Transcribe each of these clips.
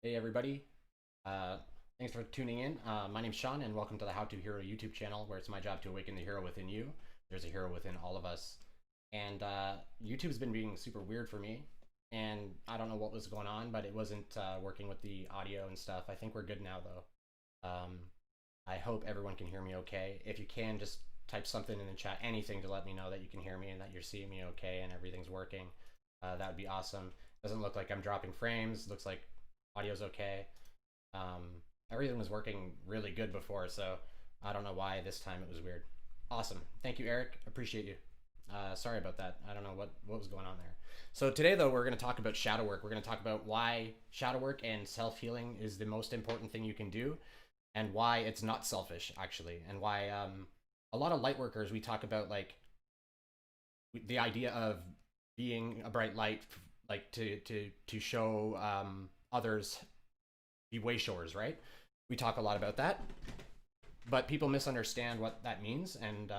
Hey everybody, uh, thanks for tuning in. My name's Sean and welcome to the How to Hero YouTube channel where it's my job to awaken the hero within you. There's a hero within all of us. And YouTube's been being super weird for me and I don't know what was going on, but it wasn't working with the audio and stuff. I think we're good now though. I hope everyone can hear me okay. If you can, just type something in the chat, anything to let me know that you can hear me and that you're seeing me okay and everything's working. That would be awesome. Doesn't look like I'm dropping frames. Looks like audio's okay. Um, Everything was working really good before, so I don't know why this time it was weird. Awesome. Thank you, Eric. Appreciate you. Sorry about that. I don't know what was going on there. So today, though, we're going to talk about shadow work. We're going to talk about why shadow work and self-healing is the most important thing you can do and why it's not selfish, actually, and why a lot of light workers, we talk about like the idea of being a bright light, like to show others be way shores, right? We talk a lot about that, but people misunderstand what that means, and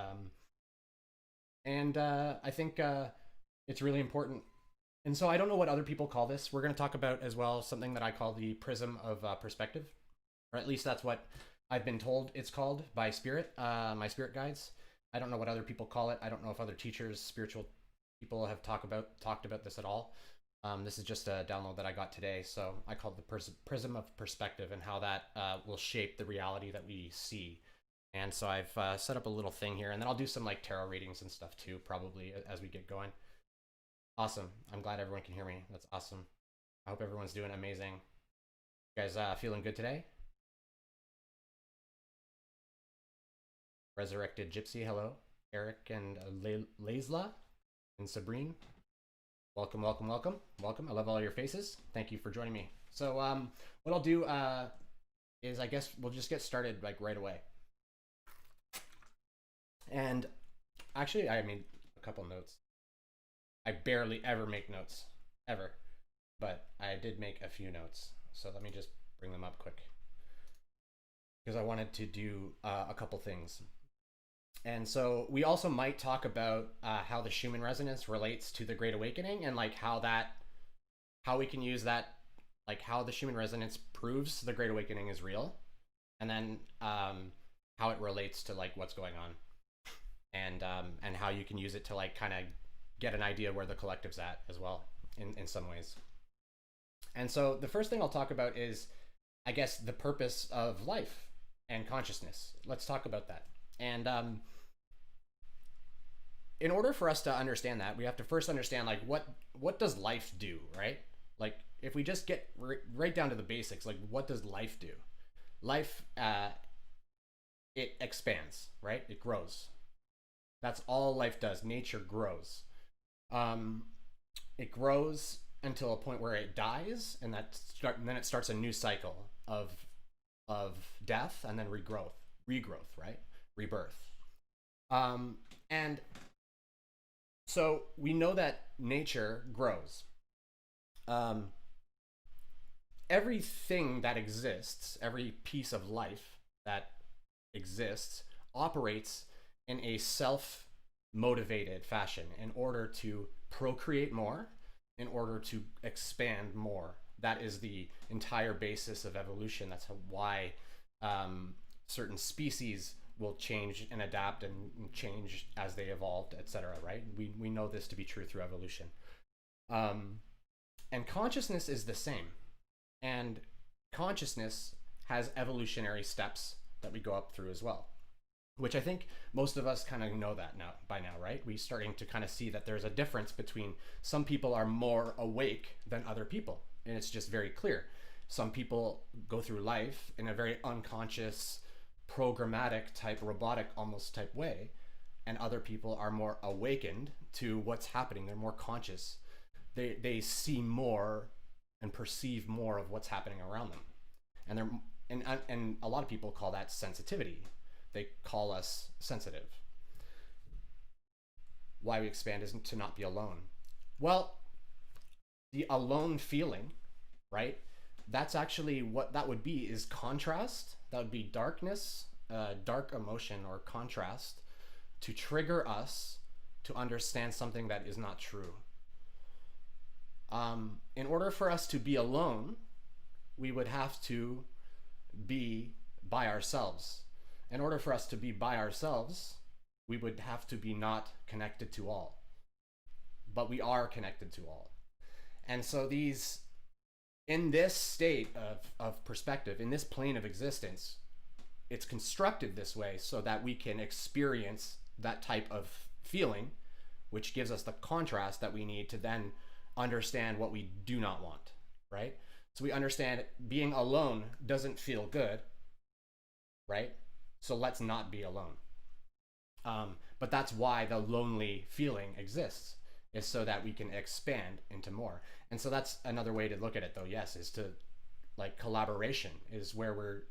I think it's really important. And so I don't know what other people call this. We're going to talk about as well something that I call the prism of perspective, or at least that's what I've been told it's called by spirit, my spirit guides. I don't know what other people call it. I don't know if other teachers, spiritual people have talked about this at all. This is just a download that I got today, so I call it the prism of perspective and how that will shape the reality that we see. And so I've set up a little thing here, and then I'll do some like tarot readings and stuff too, probably as we get going. Awesome. I'm glad everyone can hear me. That's awesome. I hope everyone's doing amazing. You guys feeling good today? Resurrected Gypsy, hello. Eric and Laisla and Sabrine. Welcome, welcome, welcome, welcome. I love all your faces. Thank you for joining me. So what I'll do is I guess we'll just get started like right away. And actually, I made a couple notes. I barely ever make notes, ever. But I did make a few notes. So let me just bring them up quick. Because I wanted to do a couple things. And so we also might talk about how the Schumann resonance relates to the Great Awakening and like how we can use that, like how the Schumann resonance proves the Great Awakening is real, and then how it relates to like what's going on, and how you can use it to like kind of get an idea where the collective's at as well in some ways. And so the first thing I'll talk about is, I guess, the purpose of life and consciousness. Let's talk about that. And in order for us to understand that, we have to first understand like what does life do, right? Like if we just get right down to the basics, like what does life do? Life, it expands, right? It grows. That's all life does. Nature grows. It grows until a point where it dies, and then it starts a new cycle of death and then regrowth, right? Rebirth. And so we know that nature grows. Everything that exists, every piece of life that exists, operates in a self-motivated fashion in order to procreate more, in order to expand more. That is the entire basis of evolution. That's why certain species will change and adapt and change as they evolved, etc. Right? We know this to be true through evolution. And consciousness is the same. And consciousness has evolutionary steps that we go up through as well, which I think most of us kind of know that by now, right? We're starting to kind of see that there's a difference between some people are more awake than other people. And it's just very clear. Some people go through life in a very unconscious, programmatic type, robotic almost type way, and other people are more awakened to what's happening. They're more conscious. They see more and perceive more of what's happening around them. And a lot of people call that sensitivity. They call us sensitive. Why we expand is to not be alone. Well, the alone feeling, right? That's actually what that would be, is contrast. That would be darkness, dark emotion or contrast, to trigger us to understand something that is not true. In order for us to be alone, we would have to be by ourselves. In order for us to be by ourselves, we would have to be not connected to all. But we are connected to all. And so these, in this state of perspective, in this plane of existence, it's constructed this way so that we can experience that type of feeling, which gives us the contrast that we need to then understand what we do not want, right? So we understand being alone doesn't feel good, right? So let's not be alone. But that's why the lonely feeling exists, is so that we can expand into more. And so that's another way to look at it, though, yes, is to, like, collaboration is where we're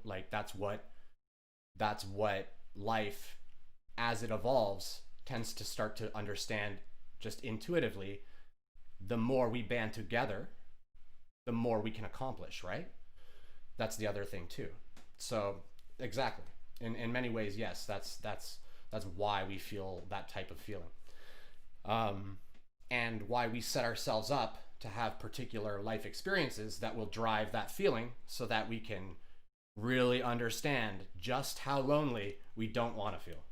like, that's what life as it evolves tends to start to understand just intuitively. The more we band together, the more we can accomplish, right? That's the other thing too. So exactly, in many ways, yes, that's why we feel that type of feeling, and why we set ourselves up to have particular life experiences that will drive that feeling, so that we can really understand just how lonely we don't want to feel.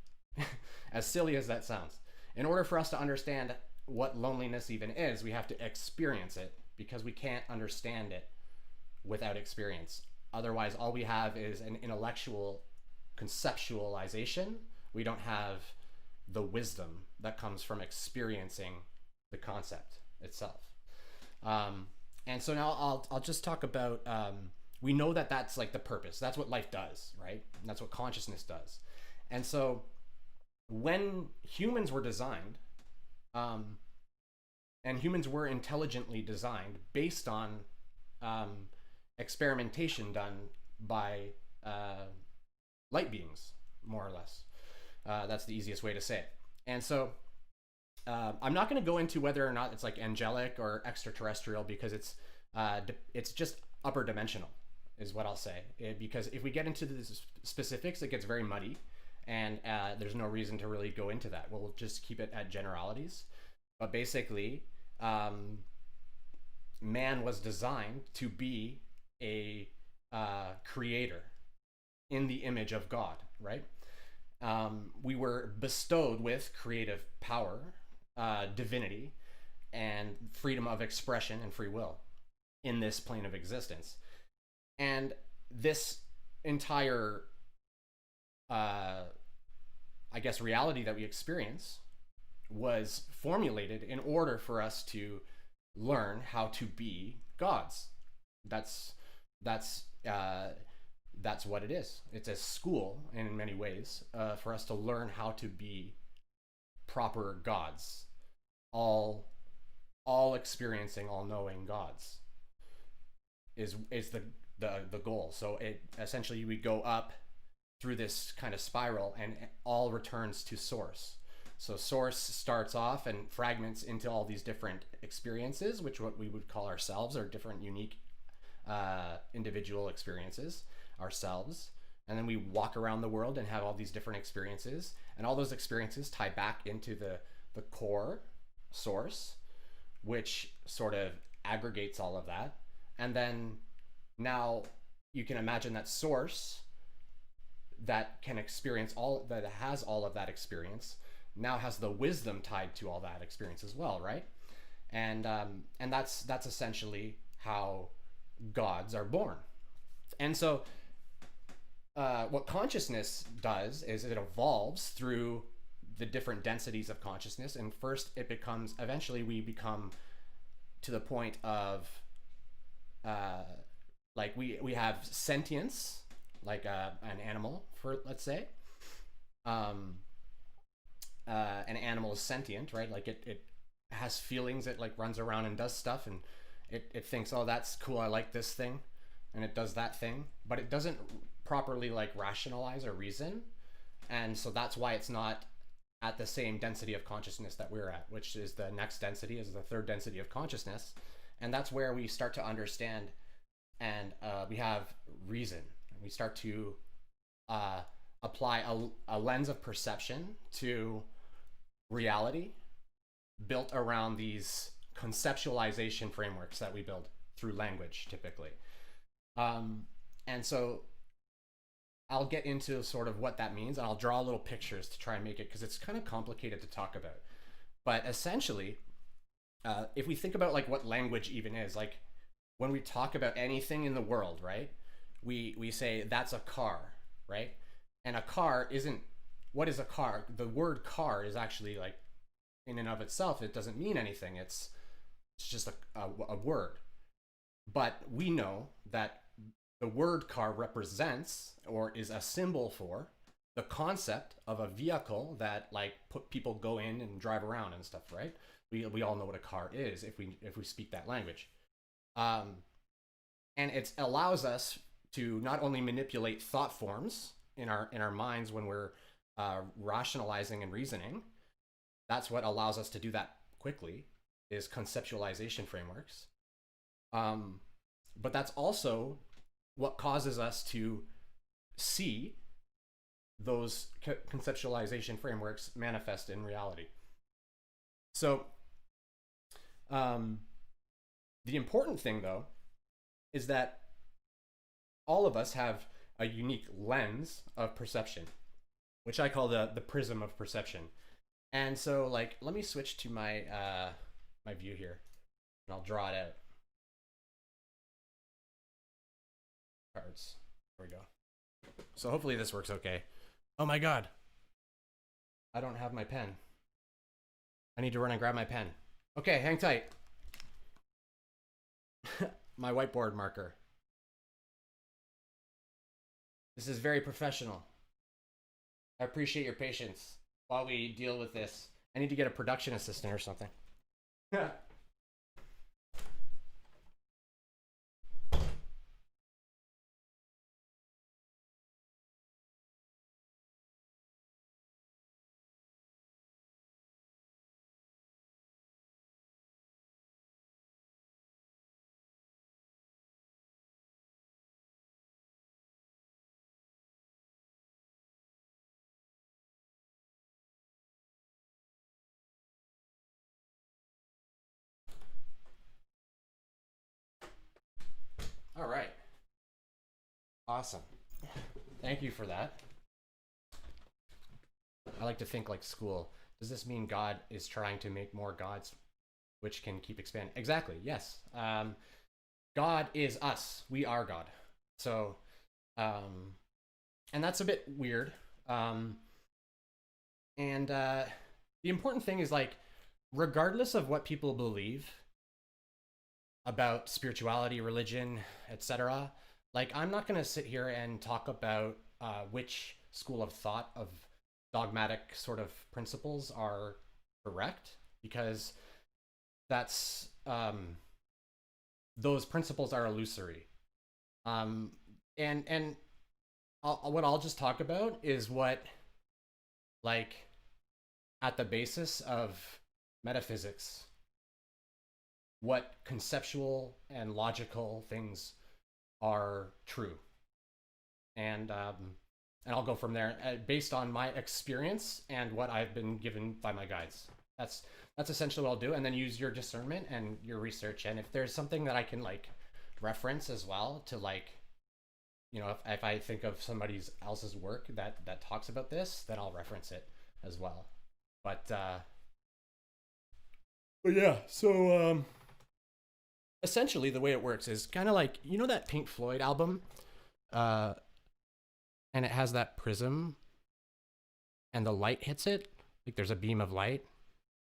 As silly as that sounds, in order for us to understand what loneliness even is, we have to experience it, because we can't understand it without experience. Otherwise, all we have is an intellectual conceptualization. We don't have the wisdom that comes from experiencing the concept itself. And so now I'll just talk about, we know that that's like the purpose. That's what life does, right? And that's what consciousness does. And so when humans were designed, and humans were intelligently designed based on experimentation done by light beings, more or less. That's the easiest way to say it. And so I'm not going to go into whether or not it's like angelic or extraterrestrial, because it's just upper dimensional, is what I'll say. Because if we get into the specifics, it gets very muddy, and there's no reason to really go into that. We'll just keep it at generalities. But basically, man was designed to be a creator in the image of God, right? We were bestowed with creative power, divinity, and freedom of expression and free will in this plane of existence. And this entire, I guess, reality that we experience was formulated in order for us to learn how to be gods. That's what it is. It's a school in many ways, for us to learn how to be proper gods, all experiencing, all knowing gods is the goal. So it essentially, we go up through this kind of spiral, and all returns to source. So source starts off and fragments into all these different experiences, which what we would call ourselves, or different unique individual experiences, ourselves. And then we walk around the world and have all these different experiences, and all those experiences tie back into the core source, which sort of aggregates all of that. And then now you can imagine that source that can experience that has all of that experience now has the wisdom tied to all that experience as well, right? And that's essentially how gods are born. And so what consciousness does is it evolves through the different densities of consciousness, and first eventually we become to the point of like we have sentience, like an animal, for let's say. An animal is sentient, right? Like it has feelings, it like runs around and does stuff, and it thinks, oh, that's cool, I like this thing, and it does that thing, but it doesn't properly like rationalize or reason. And so that's why it's not at the same density of consciousness that we're at, which is the next density, is the third density of consciousness. And that's where we start to understand, and we have reason. We start to apply a lens of perception to reality, built around these conceptualization frameworks that we build through language typically. And so I'll get into sort of what that means, and I'll draw little pictures to try and make it, because it's kind of complicated to talk about. But essentially, if we think about like what language even is, like when we talk about anything in the world, right? We say that's a car, right? And a car isn't, what is a car? The word car is actually like, in and of itself, it doesn't mean anything. It's just a word. But we know that the word car represents, or is a symbol for, the concept of a vehicle that like people go in and drive around and stuff, right? We all know what a car is if we speak that language. And it allows us to not only manipulate thought forms in our minds when we're rationalizing and reasoning. That's what allows us to do that quickly, is conceptualization frameworks. But that's also what causes us to see those conceptualization frameworks manifest in reality. So the important thing, though, is that all of us have a unique lens of perception, which I call the prism of perception. And so, like, let me switch to my my view here, and I'll draw it out. Cards. There we go. So hopefully this works okay. Oh my god. I don't have my pen. I need to run and grab my pen. Okay, hang tight. My whiteboard marker. This is very professional. I appreciate your patience while we deal with this. I need to get a production assistant or something. All right. Awesome. Thank you for that. I like to think like school. Does this mean God is trying to make more gods which can keep expanding? Exactly, yes. God is us. We are God. So, and that's a bit weird. The important thing is, like, regardless of what people believe about spirituality, religion, etc., like, I'm not going to sit here and talk about which school of thought of dogmatic sort of principles are correct, because that's those principles are illusory. And what I'll just talk about is what, like, at the basis of metaphysics, what conceptual and logical things are true. And I'll go from there based on my experience and what I've been given by my guides. That's essentially what I'll do, and then use your discernment and your research. And if there's something that I can, like, reference as well to, like, you know, if I think of somebody else's work that talks about this, then I'll reference it as well. But yeah, so essentially the way it works is kind of like, you know, that Pink Floyd album, and it has that prism, and the light hits it, like there's a beam of light,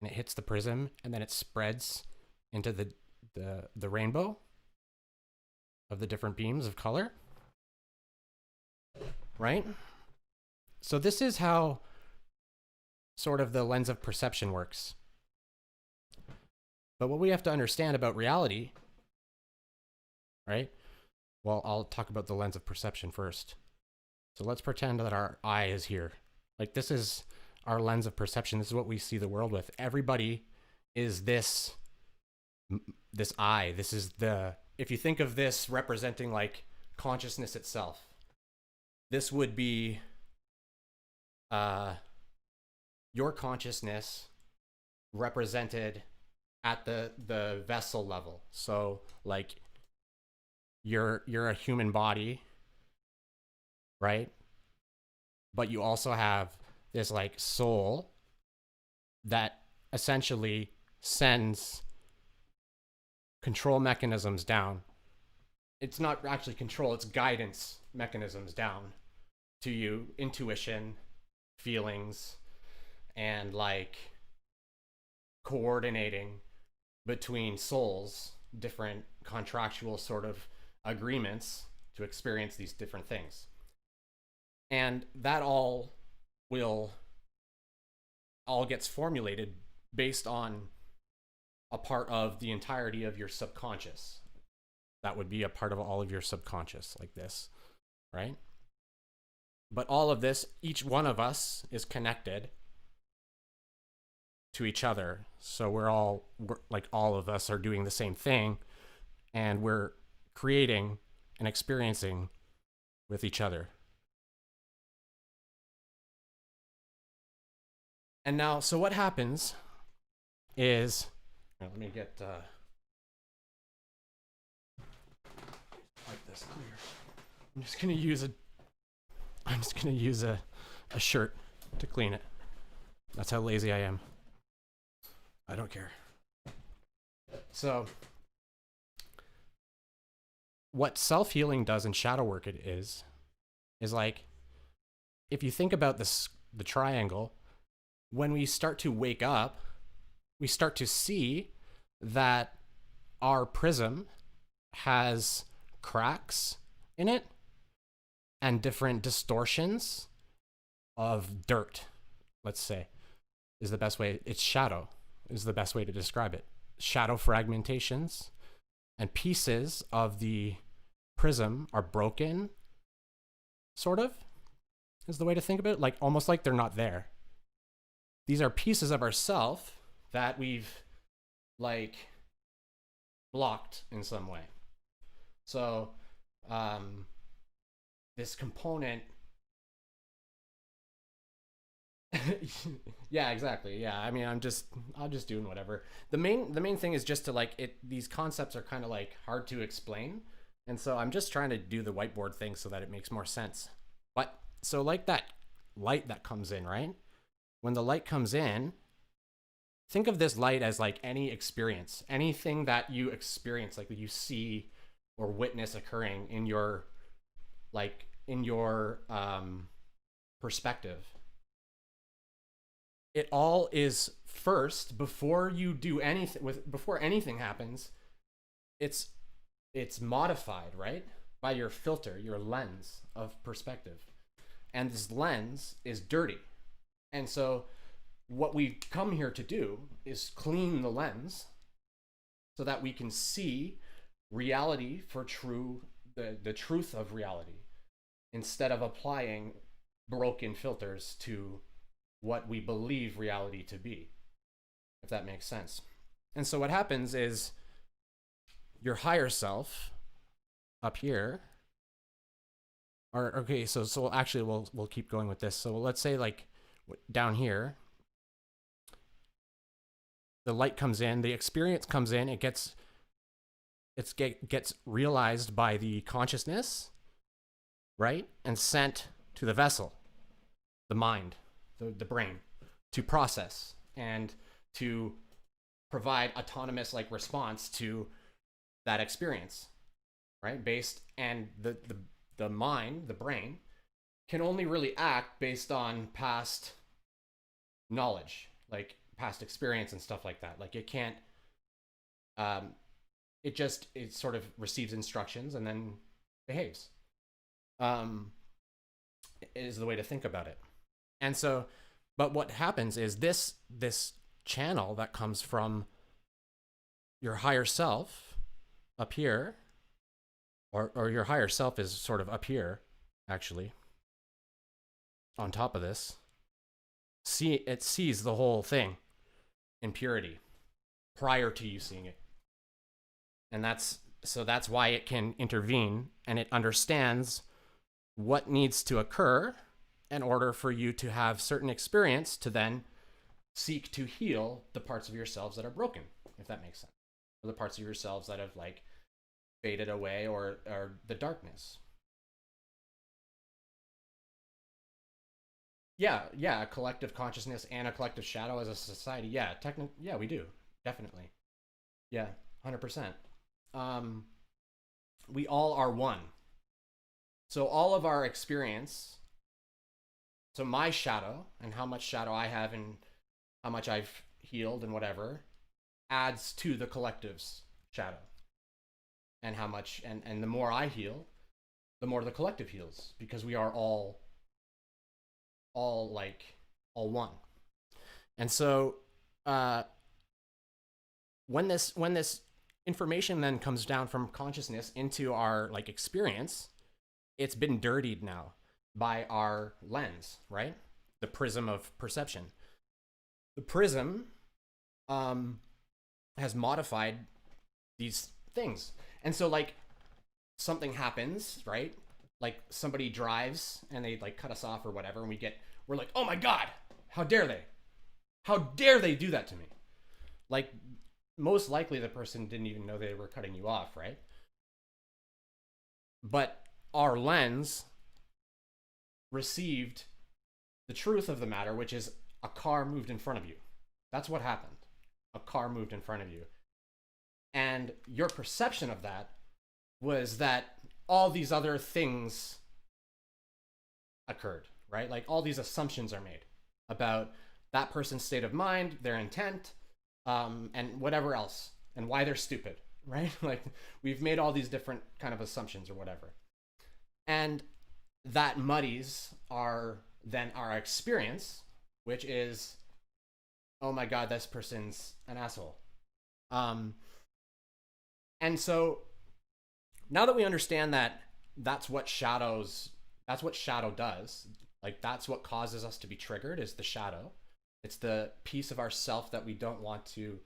and it hits the prism, and then it spreads into the rainbow of the different beams of color, right? So this is how sort of the lens of perception works. But what we have to understand about reality, right? Well, I'll talk about the lens of perception first. So let's pretend that our eye is here. Like, this is our lens of perception. This is what we see the world with. Everybody is this eye. This is if you think of this representing, like, consciousness itself, this would be your consciousness represented at the vessel level. So, like, you're a human body, right? But you also have this like soul that essentially sends control mechanisms down. It's not actually control, it's guidance mechanisms down to you, intuition, feelings, and like coordinating between souls, different contractual sort of agreements to experience these different things. And that all gets formulated based on a part of the entirety of your subconscious. That would be a part of all of your subconscious, like this, right? But all of this, each one of us is connected to each other. So we're like, all of us are doing the same thing, and we're creating and experiencing with each other. And now, so what happens is, let me get like this clear. I'm just gonna use a shirt to clean it. That's how lazy I am. I don't care. So what self-healing does in shadow work is like, if you think about this, the triangle, when we start to wake up, we start to see that our prism has cracks in it and different distortions of dirt, let's say, is the best way. It's shadow is the best way to describe it. Shadow fragmentations and pieces of the prism are broken, sort of, is the way to think about it. Like, almost like they're not there. These are pieces of ourself that we've like blocked in some way. So this component yeah, exactly. Yeah, I mean, I'm just doing whatever. The main thing is just to like it. These concepts are kind of like hard to explain, and so I'm just trying to do the whiteboard thing so that it makes more sense. But so like that light that comes in, right? When the light comes in, think of this light as like any experience, anything that you experience, like that you see or witness occurring in your perspective. It all is first, before you do anything before anything happens, it's modified, right? By your filter, your lens of perspective. And this lens is dirty. And so what we come here to do is clean the lens so that we can see reality for the truth of reality, instead of applying broken filters to what we believe reality to be, if that makes sense. And so what happens is your higher self up here, or okay, so actually we'll keep going with this. So let's say like down here, the light comes in, the experience comes in, it gets realized by the consciousness, right? And sent to the vessel, the mind, the brain, to process and to provide autonomous like response to that experience, right? Based, and the mind, the brain, can only really act based on past knowledge, like past experience and stuff like that. Like it can't it sort of receives instructions and then behaves, is the way to think about it. And so, but what happens is this channel that comes from your higher self up here, or your higher self is sort of up here, actually, on top of this, it sees the whole thing in purity prior to you seeing it. And that's why it can intervene, and it understands what needs to occur in order for you to have certain experience to then seek to heal the parts of yourselves that are broken, if that makes sense. Or the parts of yourselves that have like faded away, or the darkness. Yeah, a collective consciousness and a collective shadow as a society. Yeah, we do. Definitely. Yeah, 100%. Um, we all are one. So all of our experience, so my shadow and how much shadow I have and how much I've healed and whatever adds to the collective's shadow. And how much and the more I heal, the more the collective heals, because we are all like all one. And so when this information then comes down from consciousness into our like experience, it's been dirtied now by our lens, right? The prism of perception. The prism has modified these things. And so like something happens, right? Like somebody drives and they like cut us off or whatever, and we're like, oh my God, how dare they? How dare they do that to me? Like, most likely the person didn't even know they were cutting you off, right? But our lens received the truth of the matter, which is a car moved in front of you. That's what happened. A car moved in front of you. And your perception of that was that all these other things occurred, right? Like all these assumptions are made about that person's state of mind, their intent, and whatever else, and why they're stupid, right? Like we've made all these different kind of assumptions or whatever. And that muddies our experience, which is, oh my God, this person's an asshole. And so now that we understand that that's what shadow does, like that's what causes us to be triggered, is the shadow. It's the piece of ourself that we don't want to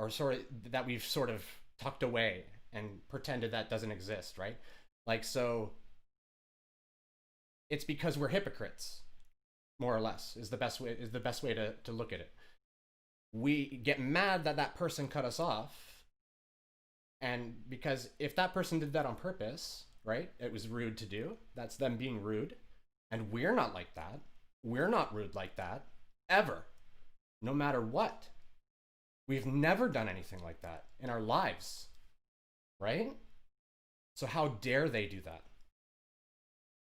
or sort of that we've sort of tucked away and pretended that doesn't exist, right? Like, so it's because we're hypocrites, more or less, is the best way to look at it. We get mad that that person cut us off, and because if that person did that on purpose, right, it was rude to do. That's them being rude, and we're not like that. We're not rude like that ever, no matter what. We've never done anything like that in our lives, right? So how dare they do that?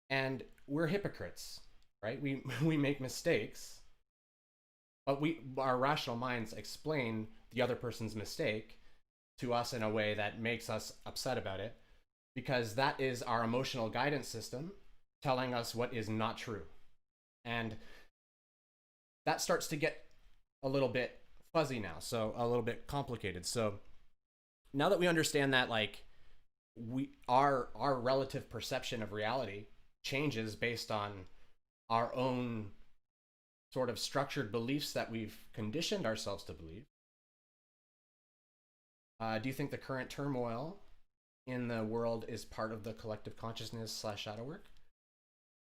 And we're hypocrites, right? We make mistakes, but our rational minds explain the other person's mistake to us in a way that makes us upset about it, because that is our emotional guidance system telling us what is not true. And that starts to get a little bit fuzzy now, so a little bit complicated. So now that we understand that, like, our relative perception of reality changes based on our own sort of structured beliefs that we've conditioned ourselves to believe. Do you think the current turmoil in the world is part of the collective consciousness / shadow work?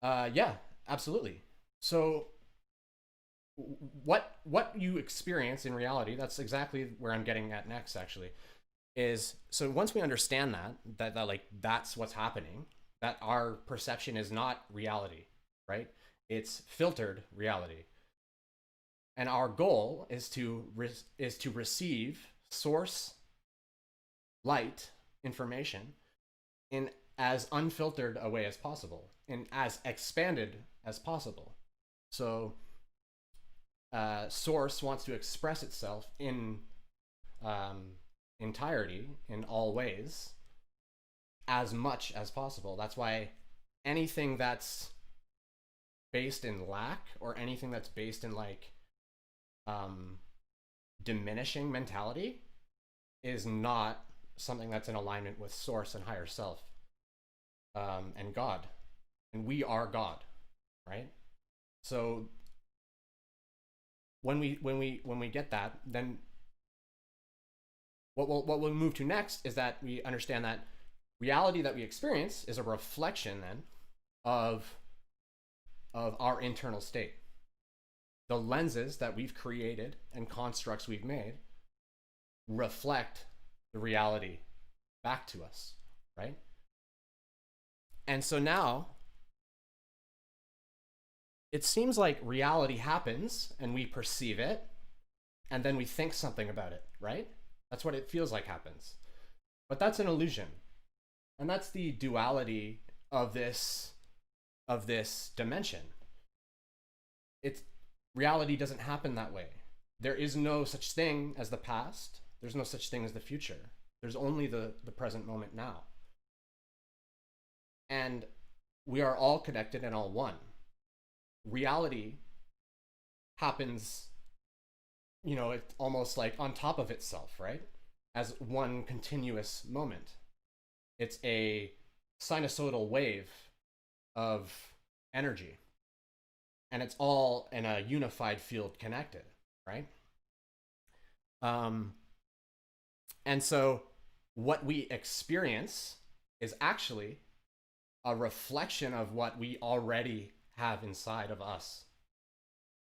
Yeah, absolutely. So what you experience in reality, that's exactly where I'm getting at next, actually, is, so once we understand that like that's what's happening, that our perception is not reality, right? It's filtered reality. And our goal is to receive source light information in as unfiltered a way as possible, in as expanded as possible. So source wants to express itself in entirety, in all ways, as much as possible. That's why anything that's based in lack, or anything that's based in like diminishing mentality, is not something that's in alignment with source and higher self, and God. And we are God, right? So when we get that, then what we'll move to next is that we understand that reality that we experience is a reflection then of our internal state. The lenses that we've created and constructs we've made reflect the reality back to us, right? And so now it seems like reality happens and we perceive it and then we think something about it, right? That's what it feels like happens. But that's an illusion. And that's the duality of this dimension. It's reality doesn't happen that way. There is no such thing as the past. There's no such thing as the future. There's only the present moment now. And we are all connected and all one. Reality happens, it's almost like on top of itself, right? As one continuous moment. It's a sinusoidal wave of energy. And it's all in a unified field connected, right? And so what we experience is actually a reflection of what we already have inside of us.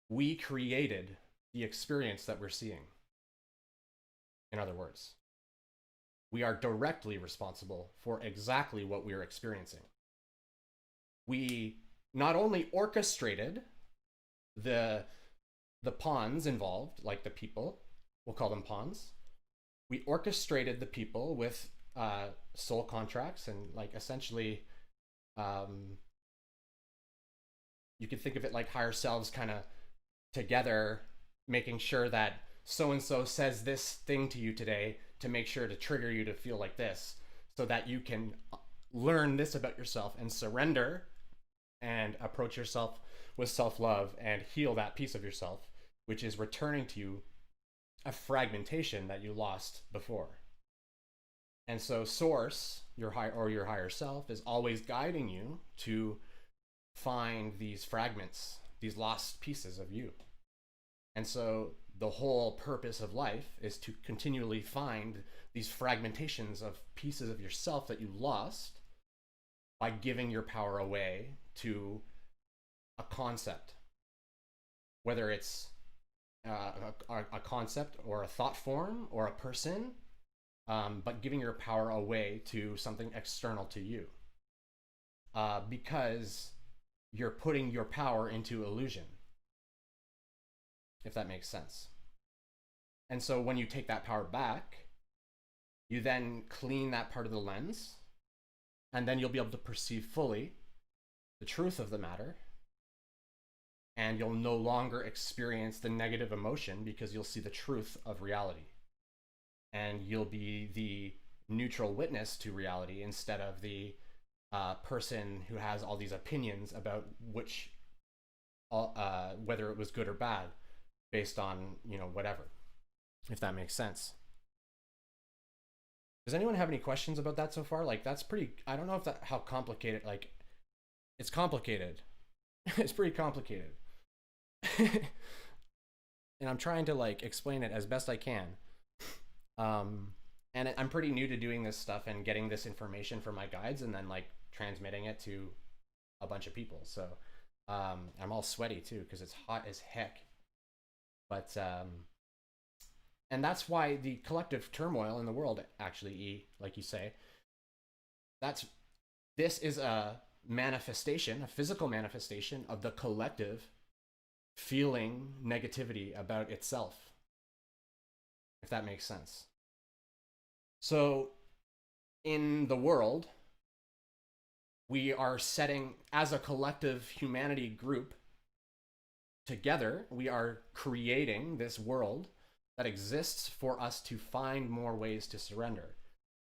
We created the experience that we're seeing. In other words, we are directly responsible for exactly what we're experiencing. We not only orchestrated the pawns involved, like the people, we'll call them pawns. We orchestrated the people with soul contracts and like essentially, you can think of it like higher selves kind of together, making sure that so-and-so says this thing to you today to make sure to trigger you to feel like this so that you can learn this about yourself and surrender and approach yourself with self-love and heal that piece of yourself, which is returning to you a fragmentation that you lost before. And so source, your higher self, is always guiding you to find these fragments, these lost pieces of you. And so the whole purpose of life is to continually find these fragmentations of pieces of yourself that you lost by giving your power away to a concept, whether it's a concept or a thought form or a person, but giving your power away to something external to you, because you're putting your power into illusion, if that makes sense. And so when you take that power back, you then clean that part of the lens, and then you'll be able to perceive fully the truth of the matter, and you'll no longer experience the negative emotion because you'll see the truth of reality. And you'll be the neutral witness to reality instead of the person who has all these opinions about whether it was good or bad based on, whatever, if that makes sense. Does anyone have any questions about that so far? Like, that's pretty, I don't know if how complicated, like, it's complicated. It's pretty complicated. And I'm trying to like explain it as best I can. And I'm pretty new to doing this stuff and getting this information from my guides and then like transmitting it to a bunch of people. So I'm all sweaty too because it's hot as heck. But and that's why the collective turmoil in the world, actually, like you say, this is a manifestation, a physical manifestation of the collective feeling negativity about itself, if that makes sense. So in the world, we are setting, as a collective humanity group together, we are creating this world that exists for us to find more ways to surrender.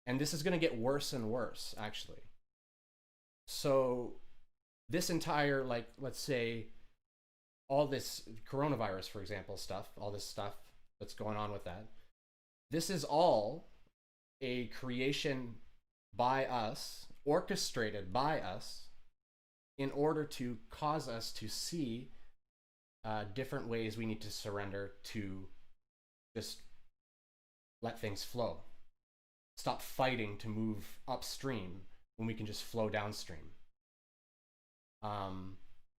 And this is going to get worse and worse, actually. So this entire, like, let's say, all this coronavirus, for example, all this stuff that's going on with that, this is all a creation by us, orchestrated by us, in order to cause us to see different ways we need to surrender to just let things flow. Stop fighting to move upstream when we can just flow downstream.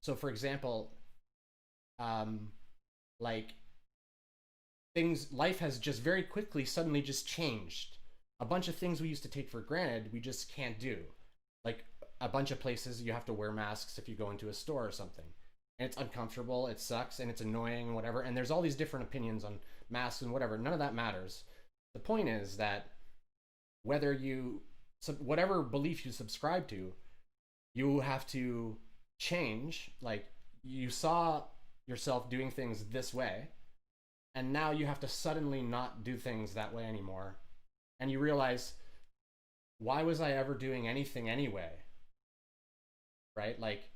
So for example, like life has just very quickly suddenly just changed. A bunch of things we used to take for granted, we just can't do. Like a bunch of places you have to wear masks if you go into a store or something. And it's uncomfortable, it sucks, and it's annoying and whatever. And there's all these different opinions on masks and whatever. None of that matters. The point is that whatever belief you subscribe to, you have to change. Like you saw yourself doing things this way, and now you have to suddenly not do things that way anymore. And you realize, why was I ever doing anything anyway? Right? Like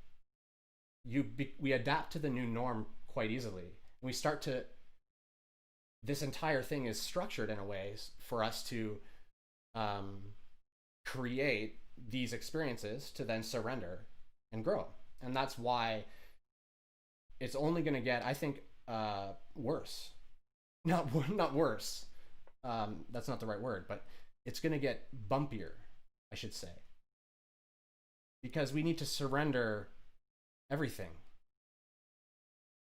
we adapt to the new norm quite easily. And we start to, this entire thing is structured in a way for us to create these experiences to then surrender and grow. And that's why it's only going to get, I think, worse. Not worse. That's not the right word, but it's going to get bumpier, I should say, because we need to surrender everything.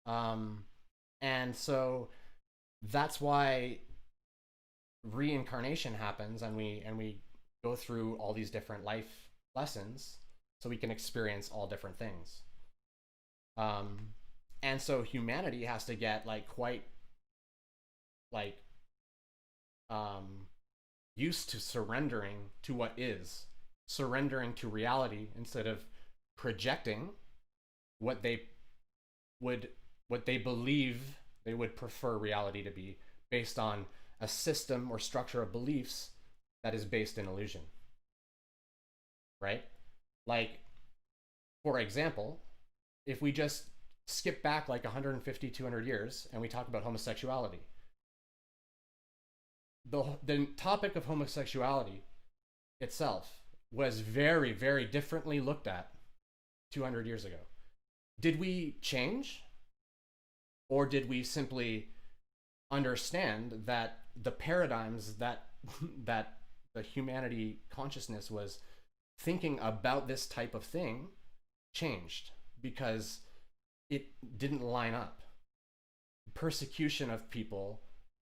And so that's why reincarnation happens, and we go through all these different life lessons so we can experience all different things. And so humanity has to get quite used to surrendering to what is, surrendering to reality instead of projecting what they believe they would prefer reality to be based on a system or structure of beliefs that is based in illusion. Right? Like, for example, if we just skip back 150, 200 years and we talk about homosexuality, the topic of homosexuality itself was very, very differently looked at 200 years ago. Did we change? Or did we simply understand that the paradigms that the humanity consciousness was thinking about this type of thing changed because it didn't line up? Persecution of people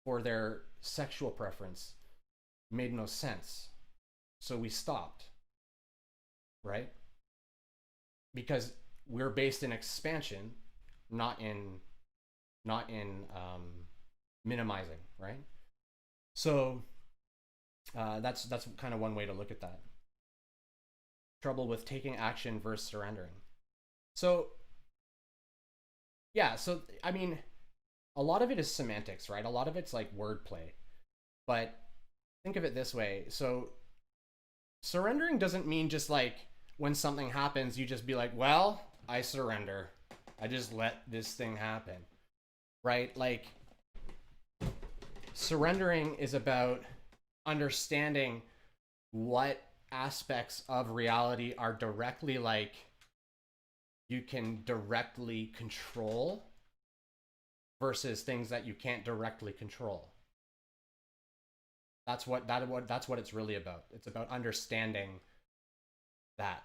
for their sexual preference made no sense. So we stopped, right? Because we're based in expansion, not in minimizing, right? So that's kind of one way to look at that. Trouble with taking action versus surrendering. So yeah, so I mean, a lot of it is semantics, right? A lot of it's like wordplay. But think of it this way. So surrendering doesn't mean just when something happens, you just be like, well, I surrender. I just let this thing happen, right? Like, surrendering is about understanding what aspects of reality are directly you can directly control versus things that you can't directly control. That's what it's really about. It's about understanding that.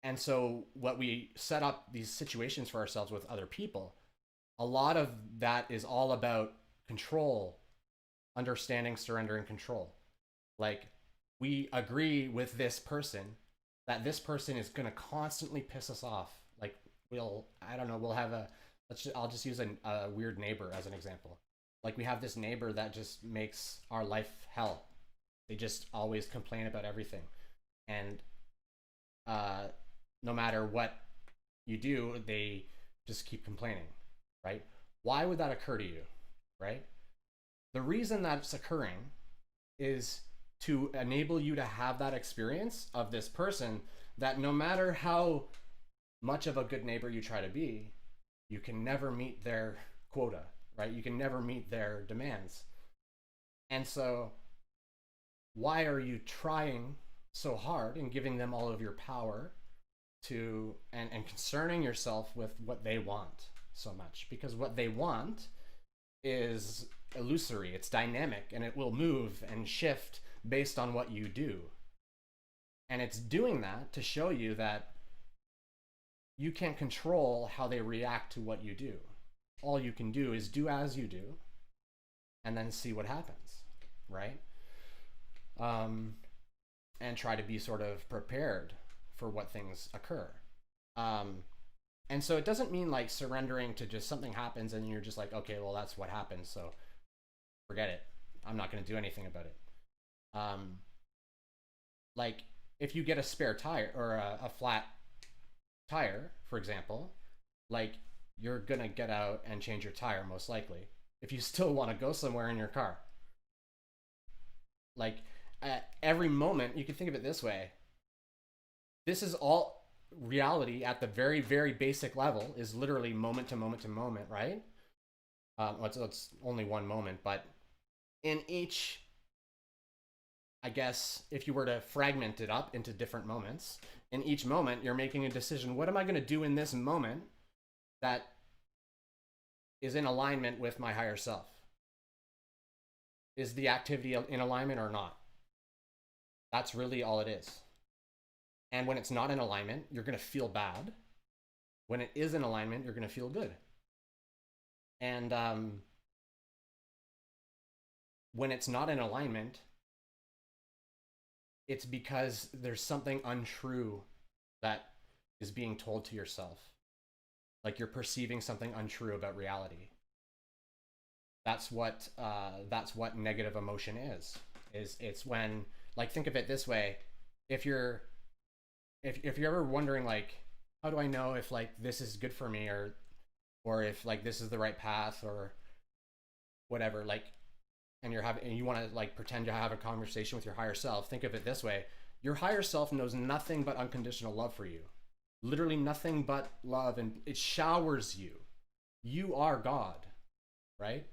And so what we set up these situations for ourselves with other people, a lot of that is all about control, understanding, surrendering, control. Like, we agree with this person that this person is going to constantly piss us off. Like, we'll have I'll just use a weird neighbor as an example. Like, we have this neighbor that just makes our life hell. They just always complain about everything. And no matter what you do, they just keep complaining, right? Why would that occur to you, right? The reason that's occurring is to enable you to have that experience of this person that no matter how much of a good neighbor you try to be, you can never meet their quota, right? You can never meet their demands. And so why are you trying so hard and giving them all of your power to and concerning yourself with what they want so much? Because what they want is illusory, it's dynamic, and it will move and shift based on what you do. And it's doing that to show you that you can't control how they react to what you do. all you can do is do as you do and then see what happens, right? And try to be sort of prepared for what things occur. And so it doesn't mean like surrendering to just something happens and you're just like, okay, well, that's what happened, so forget it. I'm not going to do anything about it. Like if you get a spare tire or a flat tire, for example, like you're going to get out and change your tire most likely if you still want to go somewhere in your car. Like at every moment, you can think of it this way. This is all reality at the very, very basic level is literally moment to moment to moment, right? It's only one moment, but in each, I guess, if you were to fragment it up into different moments, in each moment, you're making a decision. What am I going to do in this moment that is in alignment with my higher self? Is the activity in alignment or not? That's really all it is. And when it's not in alignment, you're going to feel bad. When it is in alignment, you're going to feel good. And when it's not in alignment, it's because there's something untrue that is being told to yourself. Like you're perceiving something untrue about reality. That's what negative emotion is. It's when, like, think of it this way: if you're ever wondering like, how do I know if like this is good for me, or if like this is the right path or whatever, like, and you want to like pretend to have a conversation with your higher self, think of it this way: your higher self knows nothing but unconditional love for you. Literally nothing but love, and it showers you. You are God, right?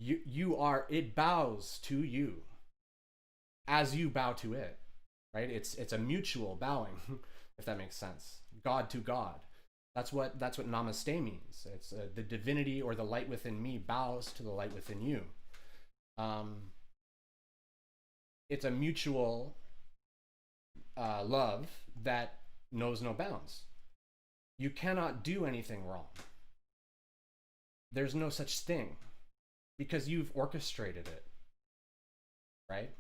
It bows to you as you bow to it, right? It's a mutual bowing, if that makes sense. God to God. That's what namaste means. It's the divinity or the light within me bows to the light within you. It's a mutual love that knows no bounds. You cannot do anything wrong. There's no such thing because you've orchestrated it, right?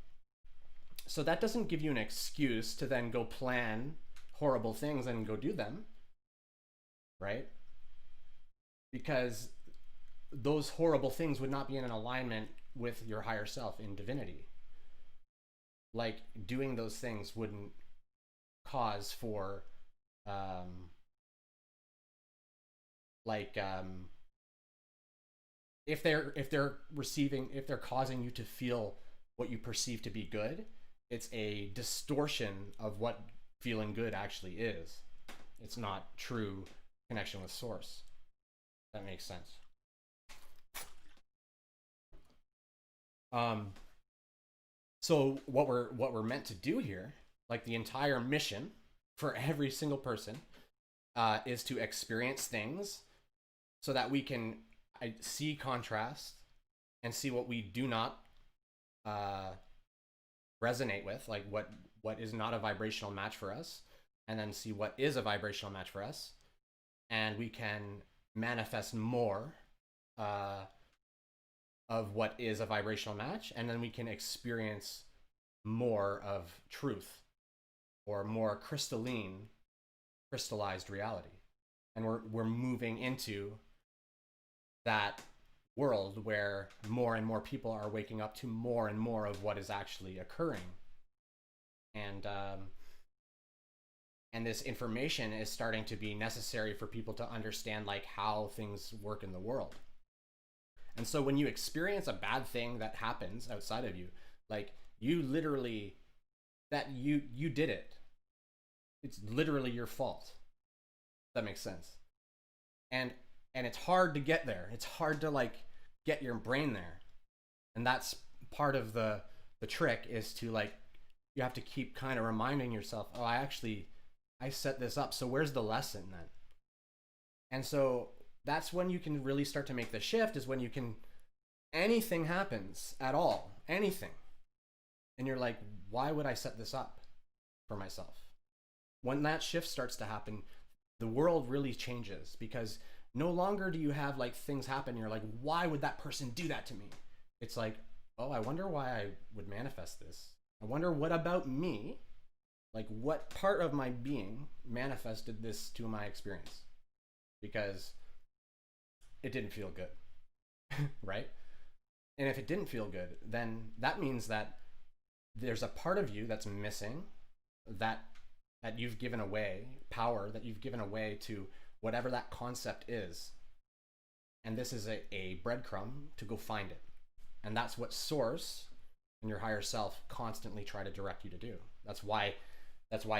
So that doesn't give you an excuse to then go plan horrible things and go do them, right? Because those horrible things would not be in an alignment with your higher self in divinity. Like doing those things wouldn't cause for if they're causing you to feel what you perceive to be good, it's a distortion of what feeling good actually is. It's not true connection with source. That makes sense. So what we're meant to do here, like the entire mission for every single person, is to experience things so that we can see contrast and see what we do not resonate with, like what is not a vibrational match for us, and then see what is a vibrational match for us, and we can manifest more of what is a vibrational match, and then we can experience more of truth or more crystallized reality. And we're moving into that world where more and more people are waking up to more and more of what is actually occurring. And this information is starting to be necessary for people to understand like how things work in the world. And so when you experience a bad thing that happens outside of you, like you literally, that you did it. It's literally your fault. That makes sense. And it's hard to get there. It's hard to like get your brain there. And that's part of the trick, is to like, you have to keep kind of reminding yourself, oh, I set this up. So where's the lesson then? And so that's when you can really start to make the shift, is when you can, anything happens at all, anything. And you're like, why would I set this up for myself? When that shift starts to happen, the world really changes, because no longer do you have like things happen. You're like, why would that person do that to me? It's like, oh, I wonder why I would manifest this. I wonder what about me, like what part of my being manifested this to my experience, because it didn't feel good. Right? And if it didn't feel good, then that means that there's a part of you that's missing, that you've given away, power that you've given away to whatever that concept is. And this is a breadcrumb to go find it. And that's what source and your higher self constantly try to direct you to do. That's why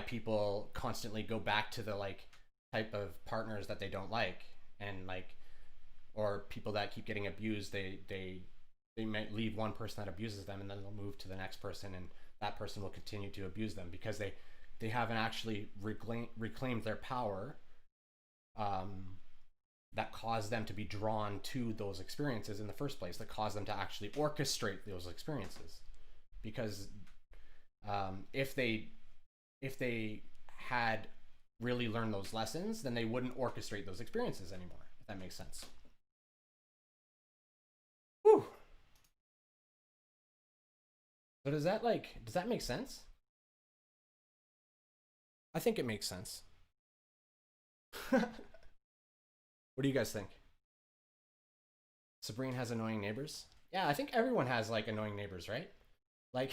people constantly go back to the like type of partners that they don't like, and like, or people that keep getting abused. They might leave one person that abuses them, and then they'll move to the next person, and that person will continue to abuse them because they haven't actually reclaimed their power, that caused them to be drawn to those experiences in the first place, that caused them to actually orchestrate those experiences. Because if they had really learned those lessons, then they wouldn't orchestrate those experiences anymore, if that makes sense. Whew. So does that make sense? I think it makes sense. What do you guys think? Sabrine has annoying neighbors? Yeah, I think everyone has like annoying neighbors, right? Like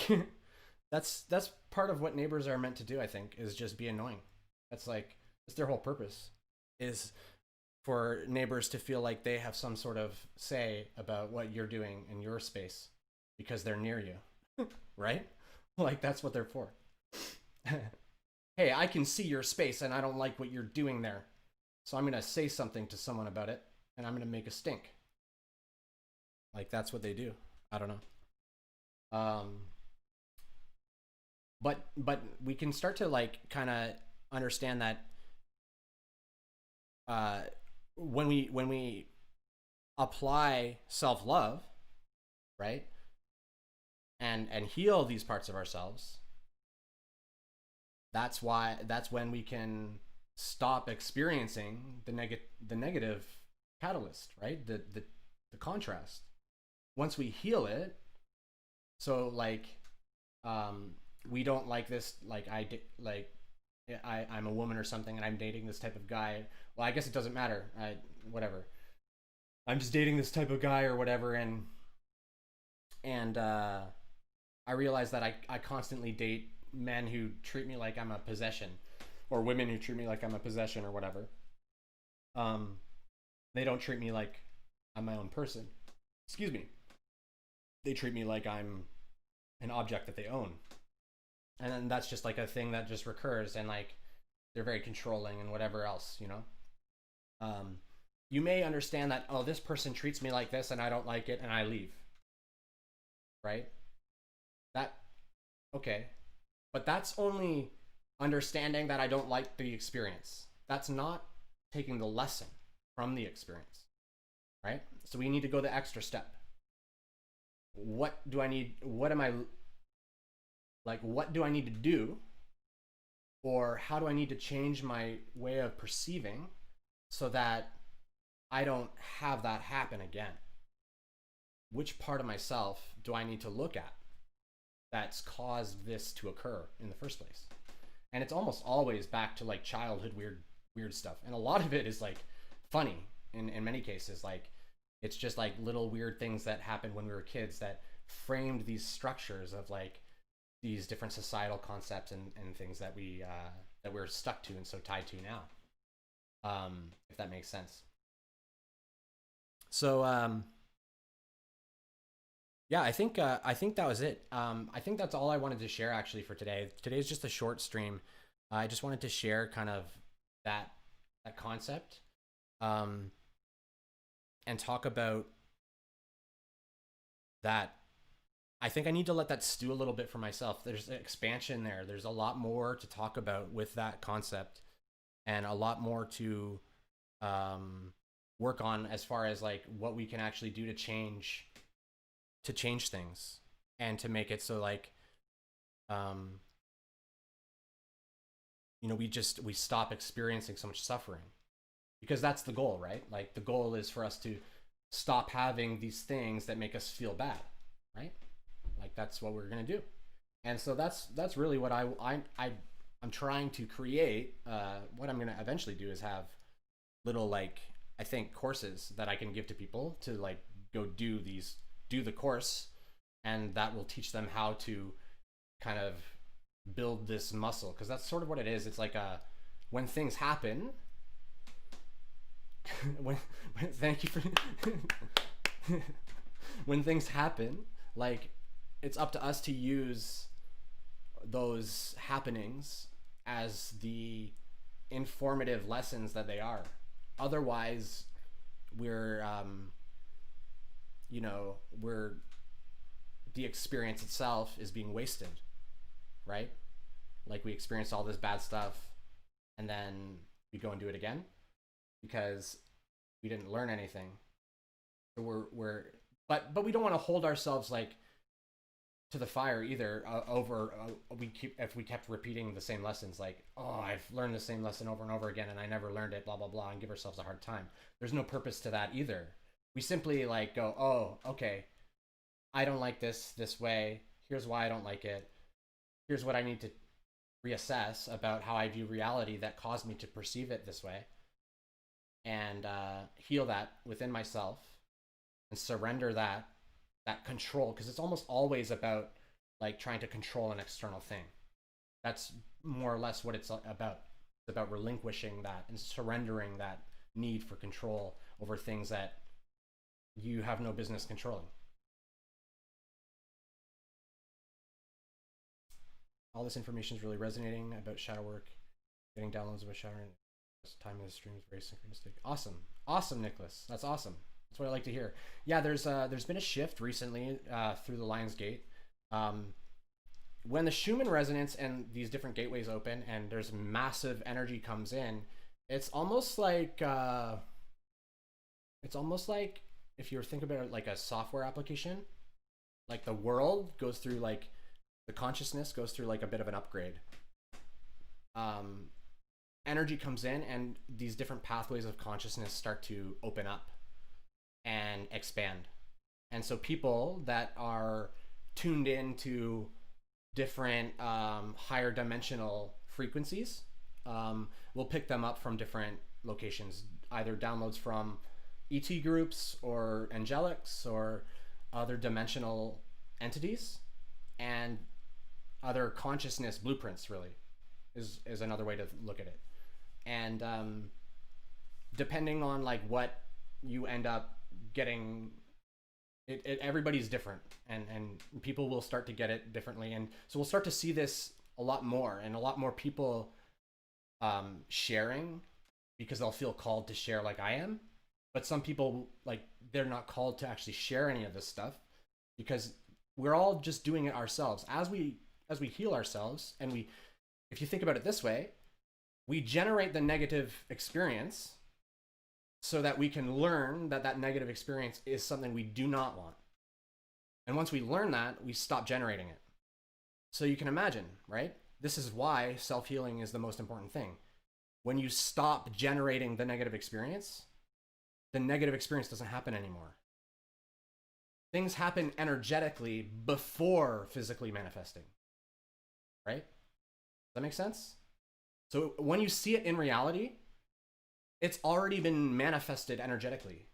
that's part of what neighbors are meant to do, I think, is just be annoying. That's their whole purpose, is for neighbors to feel like they have some sort of say about what you're doing in your space because they're near you. Right? Like that's what they're for. Hey, I can see your space and I don't like what you're doing there. So I'm going to say something to someone about it, and I'm going to make a stink. Like that's what they do. I don't know. But we can start to like kind of understand that when we apply self-love, right? And heal these parts of ourselves, that's when we can stop experiencing the negative catalyst, right? The contrast. Once we heal it, so like we don't like this, like I'm a woman or something and I'm dating this type of guy. Well, I guess it doesn't matter. Whatever. I'm just dating this type of guy or whatever, and I realize that I constantly date men who treat me like I'm a possession, or women who treat me like I'm a possession or whatever. They don't treat me like I'm my own person. Excuse me. They treat me like I'm an object that they own. And then that's just like a thing that just recurs, and like they're very controlling and whatever else, you know? You may understand that, oh, this person treats me like this and I don't like it and I leave. Right? Okay. But that's only understanding that I don't like the experience. That's not taking the lesson from the experience, right? So we need to go the extra step. What do I need? What do I need to do? Or how do I need to change my way of perceiving so that I don't have that happen again? Which part of myself do I need to look at that's caused this to occur in the first place? And it's almost always back to like childhood weird stuff. And a lot of it is like funny in many cases. Like it's just like little weird things that happened when we were kids that framed these structures of like these different societal concepts and things that we're stuck to and so tied to now. If that makes sense. So yeah, I think that was it. I think that's all I wanted to share actually for today. Today's just a short stream. I just wanted to share kind of that concept, and talk about that. I think I need to let that stew a little bit for myself. There's expansion there. There's a lot more to talk about with that concept, and a lot more to work on as far as like what we can actually do to change things, and to make it so like you know, we stop experiencing so much suffering, because that's the goal, right? Like the goal is for us to stop having these things that make us feel bad, right? Like that's what we're gonna do. And so that's really what I'm trying to create. What I'm gonna eventually do is have little, like, I think courses that I can give to people to like go do the course, and that will teach them how to kind of build this muscle, because that's sort of what it is. It's like when things happen, when thank you for when things happen, like it's up to us to use those happenings as the informative lessons that they are. Otherwise, we're we're the experience itself is being wasted, right? Like we experience all this bad stuff and then we go and do it again because we didn't learn anything. So but we don't want to hold ourselves like to the fire either. If we kept repeating the same lessons, like, oh, I've learned the same lesson over and over again and I never learned it, blah blah blah, and give ourselves a hard time. There's no purpose to that either. We simply like go, oh, okay, I don't like this way. Here's why I don't like it. Here's what I need to reassess about how I view reality that caused me to perceive it this way, and heal that within myself and surrender that control, because it's almost always about like trying to control an external thing. That's more or less what it's about. It's about relinquishing that and surrendering that need for control over things that you have no business controlling. All this information is really resonating about shadow work, getting downloads of a shadow, and this time of the stream is very synchronistic. Awesome, Nicholas. That's awesome. That's what I like to hear. Yeah, there's been a shift recently through the Lion's Gate. When the Schumann resonance and these different gateways open and there's massive energy comes in, it's almost like if you think about it like a software application, like the world goes through, like the consciousness goes through like a bit of an upgrade. Energy comes in and these different pathways of consciousness start to open up and expand. And so people that are tuned into different higher dimensional frequencies will pick them up from different locations, either downloads from ET groups or angelics or other dimensional entities, and other consciousness blueprints really is another way to look at it. And depending on like what you end up getting, everybody's different, and people will start to get it differently, and so we'll start to see this a lot more, and a lot more people sharing because they'll feel called to share like I am. But some people, like, they're not called to actually share any of this stuff because we're all just doing it ourselves as we heal ourselves. And if you think about it this way, we generate the negative experience so that we can learn that negative experience is something we do not want. And once we learn that, we stop generating it. So you can imagine, right? This is why self-healing is the most important thing. When you stop generating the negative experience, the negative experience doesn't happen anymore. Things happen energetically before physically manifesting, right? Does that make sense? So when you see it in reality, it's already been manifested energetically.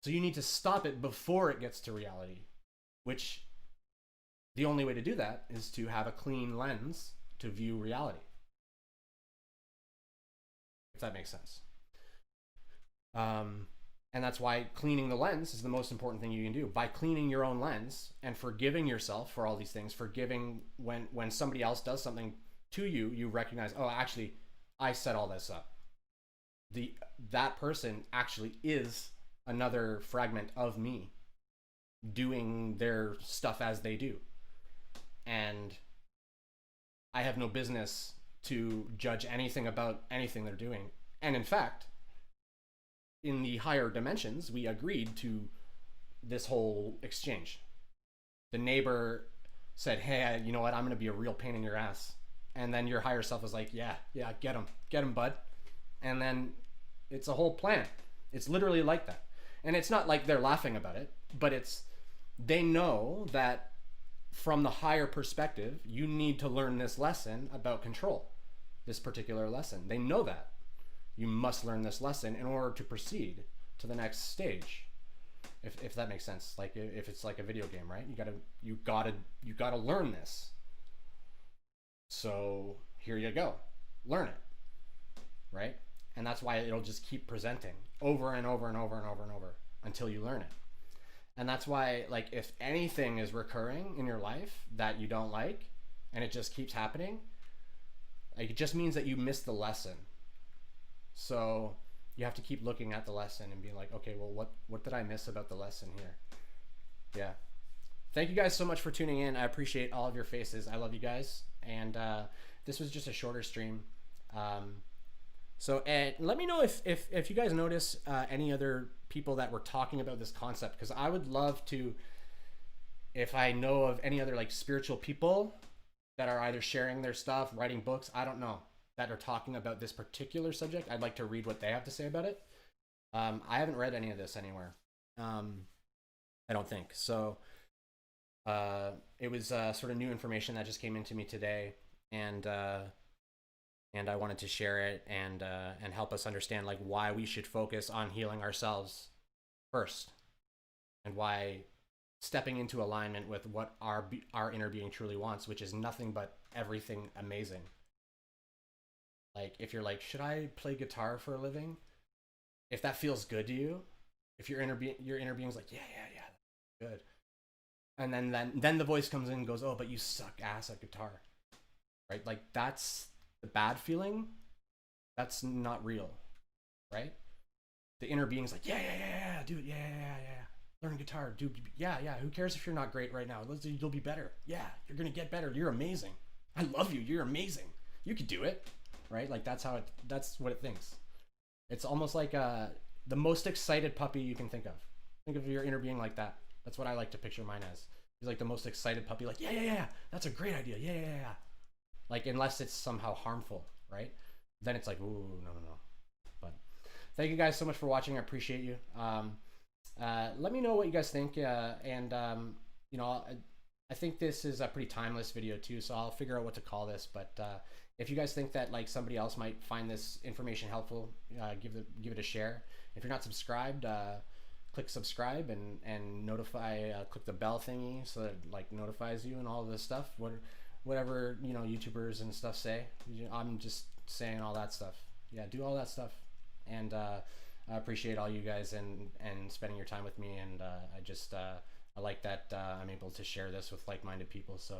So you need to stop it before it gets to reality, which the only way to do that is to have a clean lens to view reality. If that makes sense. And that's why cleaning the lens is the most important thing you can do. By cleaning your own lens and forgiving yourself for all these things, forgiving when somebody else does something to you, you recognize, oh, actually, I set all this up. That person actually is another fragment of me doing their stuff as they do. And I have no business to judge anything about anything they're doing. And in fact, in the higher dimensions, we agreed to this whole exchange. The neighbor said, hey, you know what? I'm going to be a real pain in your ass. And then your higher self was like, yeah, get him, bud. And then It's a whole plan. It's literally like that. And it's not like they're laughing about it, but they know that from the higher perspective, you need to learn this lesson about control, this particular lesson. They know that. You must learn this lesson in order to proceed to the next stage. If that makes sense. Like if it's like a video game, right? You gotta learn this. So here you go. Learn it. Right? And that's why it'll just keep presenting over and over and over and over and over until you learn it. And that's why, like, if anything is recurring in your life that you don't like and it just keeps happening, like, it just means that you missed the lesson. So you have to keep looking at the lesson and being like, okay, well, what did I miss about the lesson here? Yeah. Thank you guys so much for tuning in. I appreciate all of your faces. I love you guys. And this was just a shorter stream. So let me know if you guys notice any other people that were talking about this concept, because I would love to, if I know of any other like spiritual people that are either sharing their stuff, writing books, I don't know, that are talking about this particular subject. I'd like to read what they have to say about it. I haven't read any of this anywhere. I don't think so. It was sort of new information that just came into me today, and I wanted to share it and help us understand like why we should focus on healing ourselves first, and why stepping into alignment with what our inner being truly wants, which is nothing but everything amazing. Like if you're like, should I play guitar for a living? If that feels good to you, if your inner being's like, yeah, good, and then the voice comes in and goes, oh, but you suck ass at guitar, right? Like that's the bad feeling. That's not real, right? The inner being's like, yeah, dude, yeah. Learn guitar, dude. Yeah. Who cares if you're not great right now? You'll be better. Yeah, you're gonna get better. You're amazing. I love you. You're amazing. You could do it, right? Like that's what it thinks. It's almost like the most excited puppy you can think of. Think of your inner being like that. That's what I like to picture mine as. He's like the most excited puppy. Like yeah. That's a great idea. Yeah. Like unless it's somehow harmful, right? Then it's like, ooh, no. But thank you guys so much for watching. I appreciate you. Let me know what you guys think. And you know, I think this is a pretty timeless video too, so I'll figure out what to call this. But if you guys think that like somebody else might find this information helpful, give it a share. If you're not subscribed, click subscribe and notify. Click the bell thingy so that it, like notifies you and all of this stuff. Whatever you know, YouTubers and stuff say. I'm just saying all that stuff. Yeah, do all that stuff. And I appreciate all you guys and spending your time with me. And I like that I'm able to share this with like-minded people. So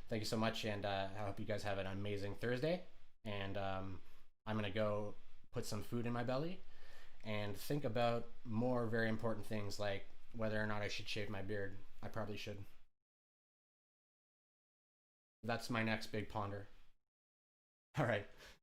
thank you so much. And I hope you guys have an amazing Thursday. And I'm gonna go put some food in my belly and think about more very important things, like whether or not I should shave my beard. I probably should. That's my next big ponder. All right.